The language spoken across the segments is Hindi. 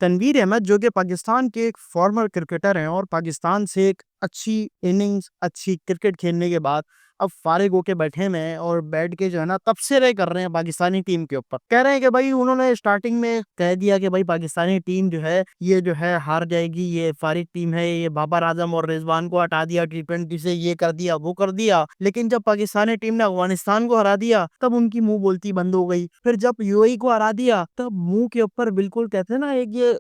तनवीर अहमद जो कि पाकिस्तान के एक फॉर्मर क्रिकेटर हैं और पाकिस्तान से एक अच्छी इनिंग्स, अच्छी क्रिकेट खेलने के बाद अब फारिग होके बैठे हुए हैं और बैठ के जो है ना तबसरे कर रहे हैं पाकिस्तानी टीम के ऊपर। कह रहे हैं कि भाई उन्होंने स्टार्टिंग में कह दिया कि भाई पाकिस्तानी टीम जो है ये जो है हार जाएगी, ये फारिग टीम है, ये बाबर आजम और रिजवान को हटा दिया T20 से, ये कर दिया वो कर दिया। लेकिन जब पाकिस्तानी टीम ने अफगानिस्तान को हरा दिया तब उनकी मुंह बोलती बंद हो गई। फिर जब यूएई को हरा दिया तब मुंह के ऊपर बिल्कुल कहते हैं ना एक ये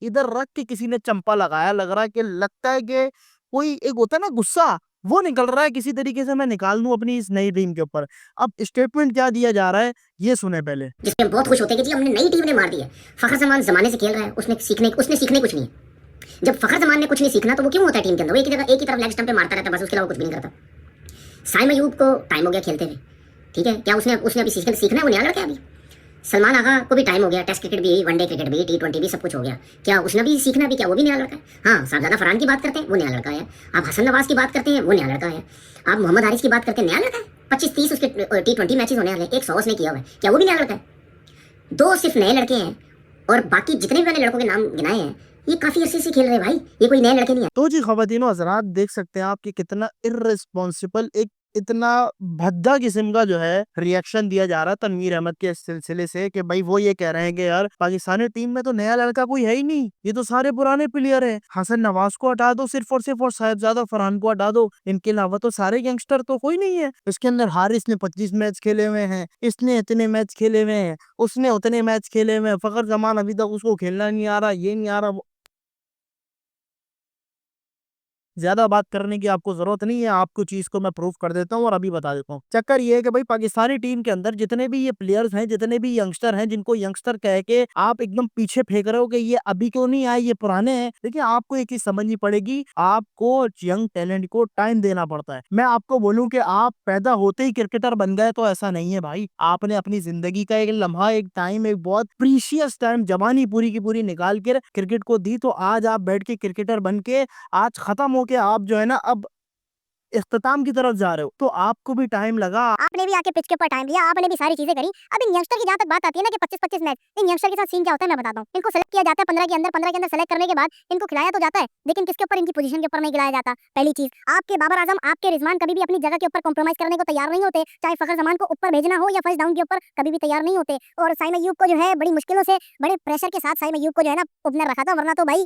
इधर रख के किसी ने चंपा लगाया, लग रहा है कि लगता है कि कोई एक होता है ना गुस्सा, वो निकल रहा है किसी तरीके से मैं निकाल दूं अपनी इस नई टीम के ऊपर। अब स्टेटमेंट क्या दिया जा रहा है ये सुने पहले। जिसमें बहुत खुश होते हैं कि जी हमने नई टीम ने मार दी है। फखर जमान जमाने से खेल रहा है, उसने सीखने कुछ नहीं है। जब फखर जमान ने कुछ नहीं सीखना तो वो क्यों होता है टीम के अंदर? वो एक ही तरफ लेग स्टंप पे मारता रहता है, बस उसके अलावा कुछ भी नहीं करता। साइम अयूब को टाइम हो गया खेलते हुए, ठीक है, क्या उसने उसने अभी सीखना है? वो नया लड़का है अभी। सलमान आगा को भी टाइम हो गया, टेस्ट क्रिकेट भी, वनडे क्रिकेट भी, T20 भी, सब कुछ हो गया। क्या उसने भी सीखना भी? क्या वो भी नया लड़का है? हाँ, साहबजादा फरहान की बात करते हैं, वो नया लड़का है। आप हसन नवाज की बात करते हैं, वो नया लड़का है। आप मोहम्मद हारिस की बात करते हैं, नया लड़का है। 25-30 उसके T20 मैचेस होने वाले, 100 उसने किया हुआ है, क्या वो भी नया लड़का है? 2 सिर्फ नए लड़के हैं और बाकी जितने भी मैंने लड़कों के नाम गिनाए हैं ये काफी अरसे से खेल रहे हैं भाई, ये कोई नए लड़के नहीं है। तो जी ख़वातीनो हज़रात देख सकते हैं आप कि कितना इर्रेस्पॉन्सिबल एक इतना भद्दा किस्म का जो है रिएक्शन दिया जा रहा है तनवीर अहमद के इस सिलसिले से कि भाई वो ये कह रहे हैं कि यार पाकिस्तानी टीम में तो नया लड़का कोई है ही नहीं, ये तो सारे पुराने प्लेयर हैं। हसन नवाज को हटा दो सिर्फ और साहिबजादा फरहान को हटा दो, इनके अलावा तो सारे यंगस्टर तो कोई नहीं है। इसके अंदर हारिस ने 25 मैच खेले हुए हैं, इसने इतने मैच खेले हुए हैं, उसने उतने मैच खेले हुए हैं, फखर जमान अभी तक उसको खेलना नहीं आ रहा, ये नहीं आ रहा। ज्यादा बात करने की आपको जरूरत नहीं है, आपको चीज को मैं प्रूफ कर देता हूँ और अभी बता देता हूँ। चक्कर ये है कि भाई पाकिस्तानी टीम के अंदर जितने भी ये प्लेयर्स हैं, जितने भी यंगस्टर हैं, जिनको यंगस्टर कह के आप एकदम पीछे फेंक रहे हो कि ये अभी क्यों नहीं आए, ये पुराने हैं, देखिए आपको एक चीज समझनी पड़ेगी, आपको यंग टैलेंट को टाइम देना पड़ता है। मैं आपको बोलूं कि आप पैदा होते ही क्रिकेटर बन गए तो ऐसा नहीं है भाई। आपने अपनी जिंदगी का एक लम्हा, एक टाइम, एक बहुत प्रीशियस टाइम, जवानी पूरी की पूरी निकाल कर क्रिकेट को दी, तो आज आप बैठ के क्रिकेटर बन के आज खत्म होके आप जो है ना अब इख्तिताम की तरफ जा रहे हो, तो आपको भी टाइम लगा। आपने भी आके पिच के ऊपर टाइम दिया, आपने भी सारी चीजें करी। अब इन यंगस्टर की जहां तक बात आती है ना कि 25-25 मैच, इन यंगस्टर के साथ सीन क्या होता है मैं बताता हूँ। इनको सेलेक्ट किया जाता है 15 के अंदर सेलेक्ट करने के बाद इनको खिलाया तो जाता है, लेकिन किसके ऊपर? इनकी पोजीशन के ऊपर नहीं खिलाया जाता। पहली चीज, आपके बाबर आजम, आपके रिजवान कभी भी अपनी जगह के ऊपर कॉम्प्रोमाइज करने को तैयार नहीं होते, चाहे फखर जमान को ऊपर भेजना हो या फर्स्ट डाउन के ऊपर कभी भी तैयार नहीं होते। और साइम अयूब को जो है बड़ी मुश्किलों से, बड़े प्रेशर के साथ साइम अयूब को जो है ना ओपनर रखा था, वरना तो भाई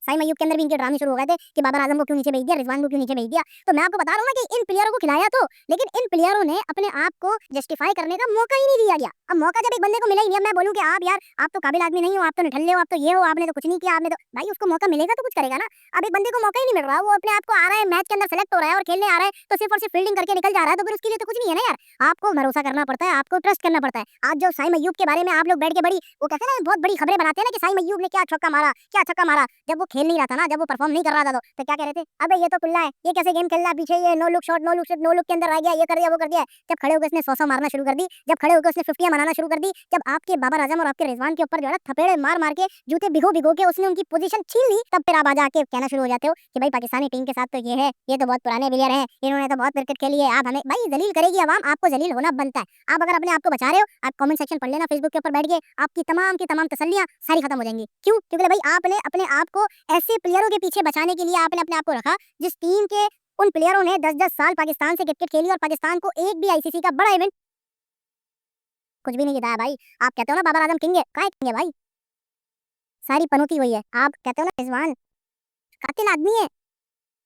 साइम अयूब के अंदर भी इनके ड्रामे शुरू हो गए थे कि बाबर आजम को क्यों नीचे भेज दिया, रिजवान को क्यों नीचे भेज दिया। तो मैं आपको बता रहा हूँ ना कि इन प्लेयरों को खिलाया तो, लेकिन इन प्लेयरों ने अपने आप को जस्टिफाई करने का मौका ही नहीं दिया गया। अब मौका जब एक बंदे को मिला ही नहीं, अब मैं बोलूँ कि आप यार आप तो काबिल आदमी नहीं हो, आप तो निठल्ले हो, आप तो ये हो, आपने तो कुछ नहीं किया, आपने तो भाई उसको मौका मिलेगा तो कुछ करेगा ना। अब एक बंदे को मौका ही नहीं मिल रहा, वो अपने आप को आ रहा है, मैच के अंदर सेलेक्ट हो रहा है और खेलने आ रहा है, तो सिर्फ और सिर्फ फील्डिंग करके निकल जा रहा है, तो फिर उसके लिए तो कुछ नहीं है ना यार। आपको भरोसा करना पड़ता है, आपको ट्रस्ट करना पड़ता है। आज जो साइम अयूब के बारे में आप लोग बैठ के बड़ी वो कहते हैं ना, बहुत बड़ी खबरें बनाते हैं ना कि साइम अयूब ने क्या छक्का मारा, क्या छक्का मारा, जब वो खेल नहीं रहा था ना, जब वो परफॉर्म नहीं कर रहा था तो क्या कह रहे थे? अबे ये तो कुल्ला है, ये कैसे गेम खेल रहा है, पीछे ये no look shot, no look shot, no look के अंदर रह गया, ये कर दिया, वो कर दिया। जब खड़े होकर उसने 100 मारना शुरू कर दी, जब खड़े होकर उसने 50 मारना शुरू कर दी, जब आपके बाबर आजम और आपके रिजवान के ऊपर जो है ना थपेड़े मार मार के, जूते भिगो भिगो के उसने उनकी पोजीशन छीन ली, तब फिर आप आ जाके कहना शुरू हो जाते हो कि भाई पाकिस्तानी टीम के साथ तो ये है, ये तो बहुत पुराने प्लेयर हैं, इन्होंने तो बहुत क्रिकेट खेली है। आप हमें भाई जलील करेगी आवाम, आपको जलील होना बनता है। आप अगर अपने आप को बचा रहे हो, आप कमेंट सेक्शन पढ़ लेना फेसबुक के ऊपर बैठ के, आपकी तमाम की तमाम तसल्लियां सारी खत्म हो जाएंगी। क्यों? क्योंकि भाई आपने अपने आप को ऐसे प्लेयरों के पीछे बचाने के लिए आपने अपने आप को रखा जिस टीम के उन प्लेयरों ने 10-10 साल पाकिस्तान से क्रिकेट खेली और पाकिस्तान को एक भी आईसीसी का बड़ा इवेंट कुछ भी नहीं जिताया भाई। आप कहते हो ना बाबर आजम किंग है, काहे किंग है भाई? सारी पनौती हुई है। आप कहते हो ना रिजवान कातिल आदमी है,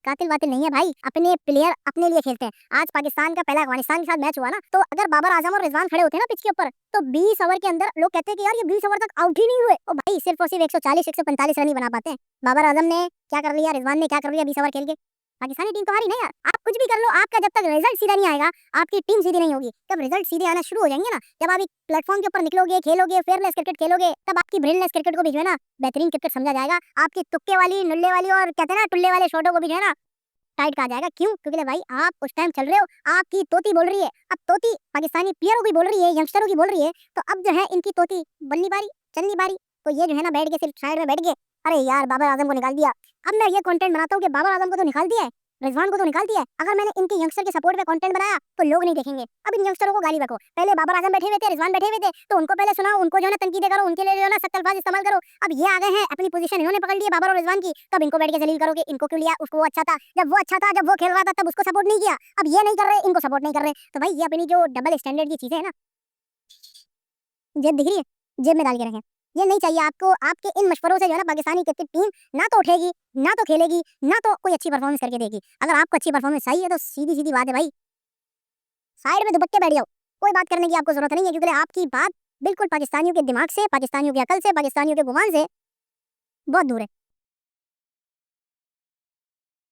कातिल वातिल नहीं है भाई। अपने प्लेयर अपने लिए खेलते हैं। आज पाकिस्तान का पहला अफगानिस्तान के साथ मैच हुआ ना, तो अगर बाबर आजम और रिजवान खड़े होते हैं ना पिच के ऊपर, तो 20 ओवर के अंदर लोग कहते हैं कि यार ये 20 ओवर तक आउट ही नहीं हुए। और भाई सिर्फ और सिर्फ 140-145 रन ही बना पाते हैं। बाबर आजम ने क्या कर लिया, रिजवान ने क्या कर लिया 20 ओवर खेल के? पाकिस्तानी टीम तो हारी ना यार। आप कुछ भी कर लो, आपका जब तक रिजल्ट सीधा नहीं आएगा, आपकी टीम सीधी नहीं होगी। जब रिजल्ट सीधे आना शुरू हो जाएंगे ना, जब आप एक प्लेटफॉर्म के ऊपर निकलोगे, खेलोगे, फेयरलेस क्रिकेट खेलोगे, तब आपकी ब्रिलियंस क्रिकेट को भी जो है ना बेहतरीन क्रिकेट समझा जाएगा। आपकी तुक्के वाली, नुल्ले वाली और कहते हैं ना टुल्ले वाले शॉटों को भी जो है ना टाइट कहा जाएगा। क्यों? क्योंकि भाई आप उस टाइम चल रहे हो, आपकी तोती बोल रही है। अब तोती पाकिस्तानी प्लेयरों की बोल रही है, यंगस्टरों की बोल रही है, तो अब जो है इनकी तोती बननी बारी, चलनी बारी। तो ये जो है ना बैठ के सिर्फ साइड में बैठ के, अरे यार बाबर आजम को निकाल दिया। अब मैं ये कंटेंट बनाता हूँ कि बाबर आजम को तो निकाल दिया है, रिजवान को तो निकाल दिया है। अगर मैंने इनके यंगस्टर के सपोर्ट पे कंटेंट बनाया तो लोग नहीं देखेंगे। अब इन यंगस्टरों को गाली बको। पहले बाबर आजम बैठे हुए थे, रिजवान बैठे हुए थे, तो उनको पहले सुनाओ, उनको जो है ना तनकीदें करो, उनके लिए जो है ना सख्त अल्फाज इस्तेमाल करो। अब ये आ गए हैं, अपनी पोजीशन इन्होंने पकड़ ली है बाबर और रिजवान की, तब इनको बैठ के जलील करोगे, इनको क्यों लिया, उसको वो अच्छा था, जब वो अच्छा था, जब वो खेल रहा था तब उसको सपोर्ट नहीं किया, अब ये नहीं कर रहे, इनको सपोर्ट नहीं कर रहे। तो भाई ये अपनी जो डबल स्टैंडर्ड की चीजें है ना, जेब दिख रही है, जेब में डाल के रखें। ये नहीं चाहिए आपको। आपके इन मशवरों से जो है ना पाकिस्तानी क्रिकेट टीम ना तो उठेगी, ना तो खेलेगी, ना तो कोई अच्छी परफॉर्मेंस करके देगी। अगर आपको अच्छी परफॉर्मेंस चाहिए है तो सीधी-सीधी बात है भाई, साइड में दुबक के बैठ जाओ। कोई बात करने की आपको ज़रूरत नहीं है, क्योंकि आपकी बात बिल्कुल पाकिस्तानियों के दिमाग से, पाकिस्तानियों की अकल से, पाकिस्तानियों के गुमान से बहुत दूर है।